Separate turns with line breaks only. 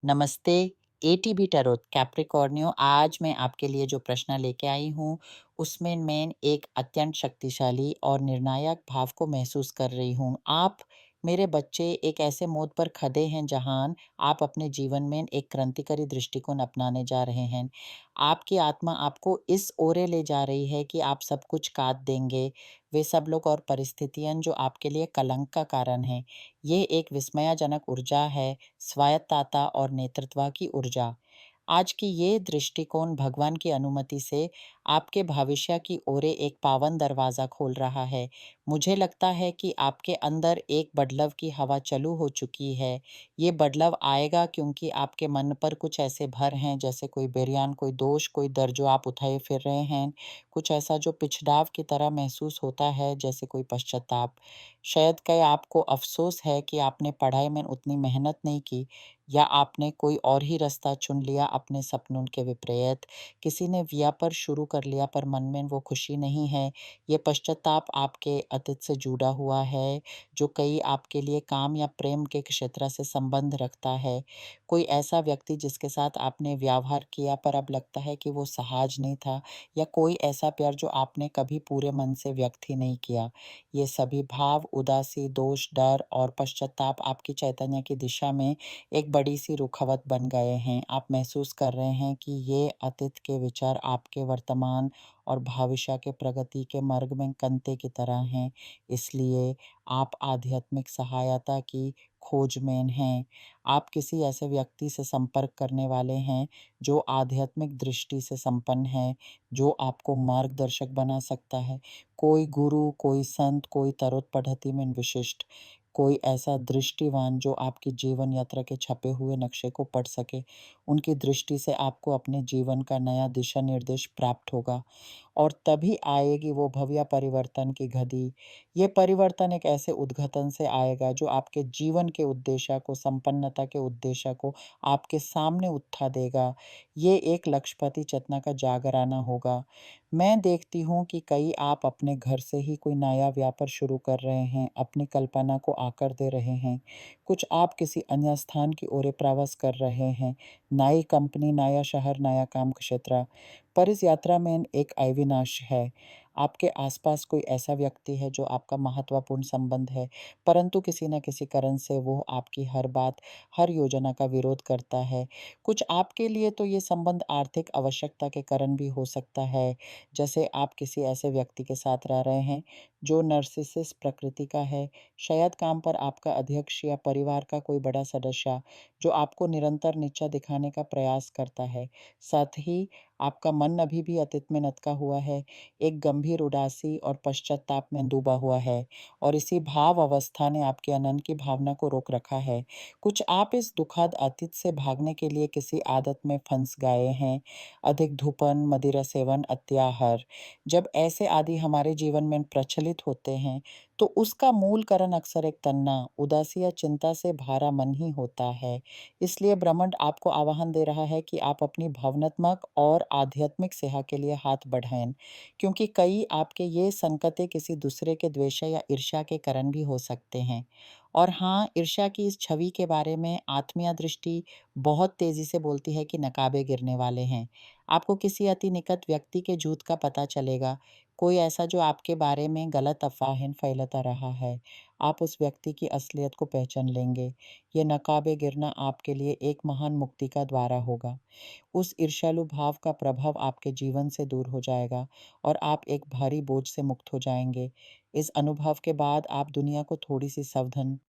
नमस्ते, ATB tarot कैप्रिकॉर्नियो। आज मैं आपके लिए जो प्रश्न लेके आई हूँ, उसमें मैं एक अत्यंत शक्तिशाली और निर्णायक भाव को महसूस कर रही हूँ। आप मेरे बच्चे एक ऐसे मोड़ पर खड़े हैं जहाँ आप अपने जीवन में एक क्रांतिकारी दृष्टिकोण अपनाने जा रहे हैं। आपकी आत्मा आपको इस ओरे ले जा रही है कि आप सब कुछ काट देंगे, वे सब लोग और परिस्थितियाँ जो आपके लिए कलंक का कारण हैं। ये एक विस्मयजनक ऊर्जा है, स्वायत्तता और नेतृत्व की ऊर्जा। आज की ये दृष्टिकोण भगवान की अनुमति से आपके भविष्य की ओर एक पावन दरवाज़ा खोल रहा है। मुझे लगता है कि आपके अंदर एक बदलाव की हवा चालू हो चुकी है। ये बदलाव आएगा क्योंकि आपके मन पर कुछ ऐसे भर हैं, जैसे कोई बेरियान, कोई दोष, कोई दर्द जो आप उठाए फिर रहे हैं। कुछ ऐसा जो पिछड़ाव की तरह महसूस होता है, जैसे कोई पश्चाताप। शायद कहीं आपको अफ़सोस है कि आपने पढ़ाई में उतनी मेहनत नहीं की, या आपने कोई और ही रास्ता चुन लिया अपने सपनों के विपरीत। किसी ने व्यापार शुरू कर लिया पर मन में वो खुशी नहीं है। ये पश्चाताप आपके अतीत से जुड़ा हुआ है, जो कई आपके लिए काम या प्रेम के क्षेत्र से संबंध रखता है। कोई ऐसा व्यक्ति जिसके साथ आपने व्यवहार किया पर अब लगता है कि वो सहज नहीं था, या कोई ऐसा प्यार जो आपने कभी पूरे मन से व्यक्त ही नहीं किया। ये सभी भाव, उदासी, दोष, डर और पश्चाताप आपकी चैतन्य की दिशा में एक बड़ी-सी रुकावट बन गए हैं। आप महसूस कर रहे हैं कि ये अतीत के विचार आपके वर्तमान और भविष्य के प्रगति के मार्ग में कंटे की तरह हैं। इसलिए आप आध्यात्मिक सहायता की खोज में हैं। आप किसी ऐसे व्यक्ति से संपर्क करने वाले हैं, जो आध्यात्मिक दृष्टि से संपन्न है, जो आपको मार्गदर्शक बना सकता है। कोई गुरु, कोई संत, कोई तरोत पद्धति में विशिष्ट, कोई ऐसा दृष्टिवान जो आपकी जीवन यात्रा के छपे हुए नक्शे को पढ़ सके। उनकी दृष्टि से आपको अपने जीवन का नया दिशा निर्देश प्राप्त होगा, और तभी आएगी वो भव्य परिवर्तन की घड़ी। ये परिवर्तन एक ऐसे उद्घाटन से आएगा जो आपके जीवन के उद्देश्य को, संपन्नता के उद्देश्य को आपके सामने उठा देगा। ये एक लक्ष्यपति चेतना का जागराना होगा। मैं देखती हूँ कि कई आप अपने घर से ही कोई नया व्यापार शुरू कर रहे हैं, अपनी कल्पना को आकार दे रहे हैं। कुछ आप किसी अन्य स्थान की ओर प्रवास कर रहे हैं, नई कंपनी, नया शहर, नया काम क्षेत्र। पर इस यात्रा में एक अविनाश है। आपके आसपास कोई ऐसा व्यक्ति है जो आपका महत्वपूर्ण संबंध है, परंतु किसी न किसी कारण से वो आपकी हर बात, हर योजना का विरोध करता है। कुछ आपके लिए तो ये संबंध आर्थिक आवश्यकता के कारण भी हो सकता है। जैसे आप किसी ऐसे व्यक्ति के साथ रह रहे हैं जो नार्सिसिस्ट प्रकृति का है। शायद काम पर आपका अध्यक्ष या परिवार का कोई बड़ा सदस्य, जो आपको निरंतर नीचा दिखाने का प्रयास करता है। साथ ही आपका मन अभी भी अतीत में लटका हुआ है, एक गंभीर उदासी और पश्चाताप में डूबा हुआ है, और इसी भाव अवस्था ने आपके आनंद की भावना को रोक रखा है। कुछ आप इस दुखद अतीत से भागने के लिए किसी आदत में फंस गए हैं, अधिक धूपन, मदिरा सेवन, अत्याहार। जब ऐसे आदि हमारे जीवन में प्रचलित होते हैं, तो उसका मूल कारण अक्सर एक तन्ना, उदासी या चिंता से भरा मन ही होता है। इसलिए ब्रह्मांड आपको आह्वान दे रहा है कि आप अपनी भावनात्मक और आध्यात्मिक सेवा के लिए हाथ बढ़ाएं, क्योंकि कई आपके ये संकटें किसी दूसरे के द्वेष या ईर्ष्या के कारण भी हो सकते हैं। और हाँ, ईर्ष्या की इस छवि के बारे में आत्मीय दृष्टि बहुत तेजी से बोलती है कि नकाबे गिरने वाले हैं। आपको किसी अति निकट व्यक्ति के झूठ का पता चलेगा, कोई ऐसा जो आपके बारे में गलत अफ़वाहें फैलाता रहा है। आप उस व्यक्ति की असलियत को पहचान लेंगे। ये नकाबे गिरना आपके लिए एक महान मुक्ति का द्वार होगा। उस ईर्ष्यालु भाव का प्रभाव आपके जीवन से दूर हो जाएगा, और आप एक भारी बोझ से मुक्त हो जाएंगे। इस अनुभव के बाद आप दुनिया को थोड़ी सी सावधान